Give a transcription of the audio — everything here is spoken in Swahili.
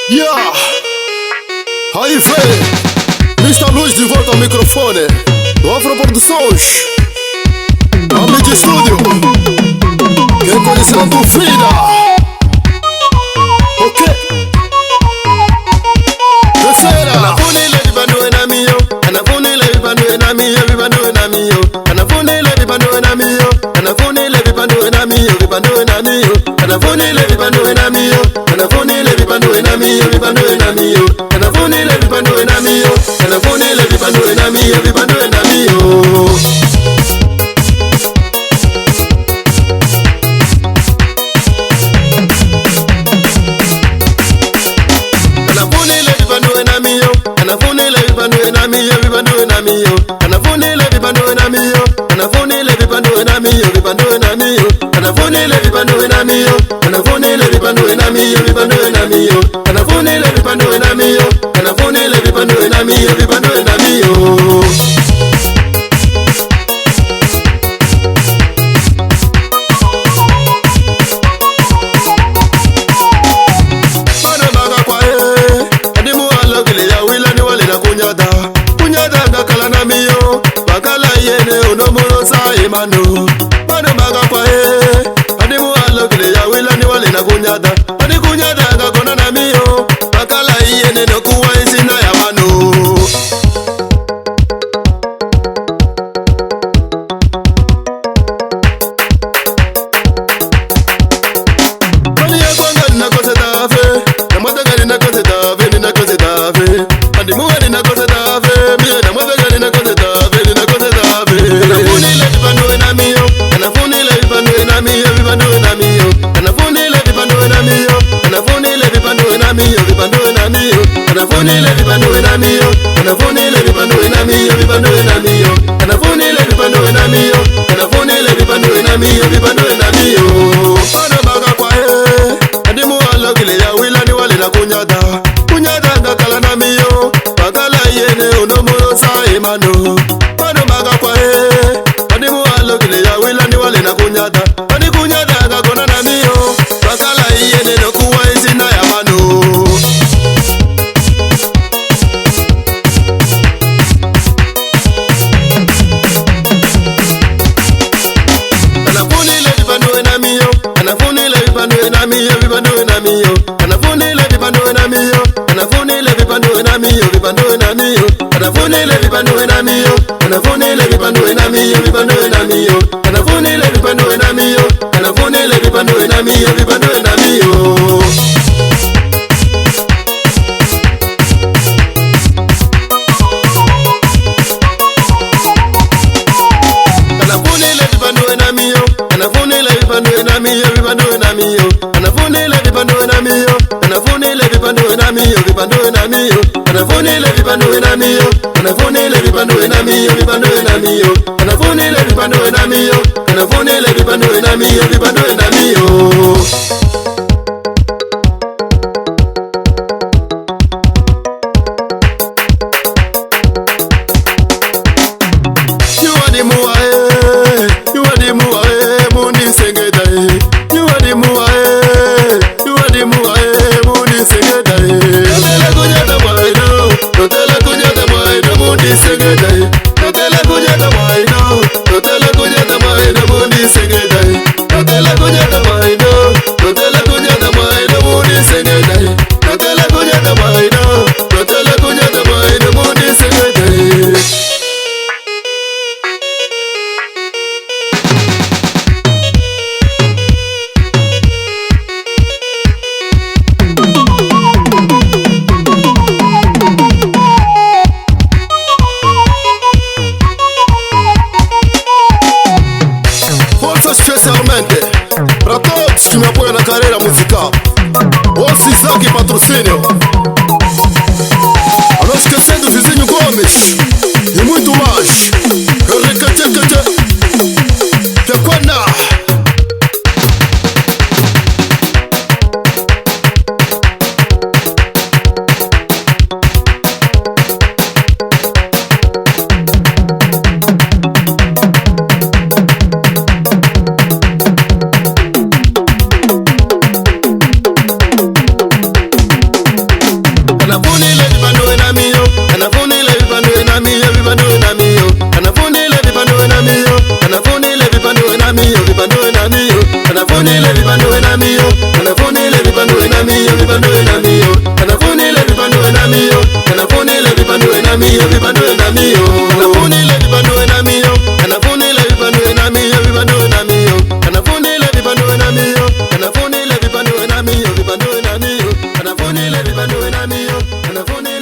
Yeah! Aí vem! Mr. Luz de volta ao microfone. Do Afro Produções. Nome de estúdio. Quem conhece a tua filha? Ok? Terceira. Anafunile vipando enamio. Anafunile vipando enamio. Vipando enamio. Anafunile vipando enamio. Anafunile vipando enamio. Vipando enamio. Anafunile vipando enamio. Anafunile vipando enamio. Vipando enamio. Anafunile vipando enamio. Anafunile vipando enamio. Vipando enamio. Anafunile vipando enamio. Anafunile vipando enamio. Vipando enamio. Anafunile vipando enamio. Anafunile vipando enamio. Vipando enamio. Anafunile vipando enamio. Anafunile vipando enamio. Vipando enamio. Anafunile vipando enamio. Anafunile vipando enamio. Vipando enamio. Mano, mano baga kwa adimu alo kile ya wila ni wale na kunyada adi kunyada ga kona na mio bakala yene no kuwa isina ya mano kani ya kwanga na kose tafe na mwata gani na kose tafe ni na kose tafe adimu wali na kose tafe mio na mwata gani na kose tafe ni na kose tafe anafunile vipando enamio anafunile vipando enamio vipando enamio anafunile vipando enamio anafunile vipando enamio vipando enamio anafunile vipando enamio anafunile vipando enamio vipando enamio anafunile vipando enamio anafunile vipando enamio vipando enamio bana baga kwa adimu alo kile ya wila ni wale na kunyada kunyada ngakala namio bagala yene unomoro sa emano bana baga kwa adimu alo kile ya wila ni wale na kunyada adi kunyada ngakona namio bagala yene no kuwa isina ya mano anafunile vipando enamio anafunile vipando enamio vipando enamio anafunile vipando enamio anafunile vipando enamio vipando enamio anafunile vipando enamio anafunile vipando enamio vipando enamio anafunile vipando enamio anafunile vipando enamio vipando enamio anafunile vipando enamio anafunile vipando enamio vipando enamio anafunile vipando enamio anafunile vipando enamio vipando enamio anafunile vipando enamio anafunile vipando enamio vipando enamio anafunile vipando enamio anafunile vipando enamio vipando enamio especialmente para todos que me apoiam na carreira musical. Ossizaki Patrocínio. A não esquecer do Vizinho Gomes e muito mais. Kekwana. na mio, vipandue na mio, anafunile vipandue na mio, anafunile vipandue na mio, vipandue na mio, anafunile vipandue na mio, anafunile vipandue na mio, vipandue na mio, anafunile vipandue na mio, anafunile vipandue na mio, vipandue na mio, anafunile vipandue na mio, anafunile vipandue na mio, vipandue na mio, anafunile vipandue na mio, anafunile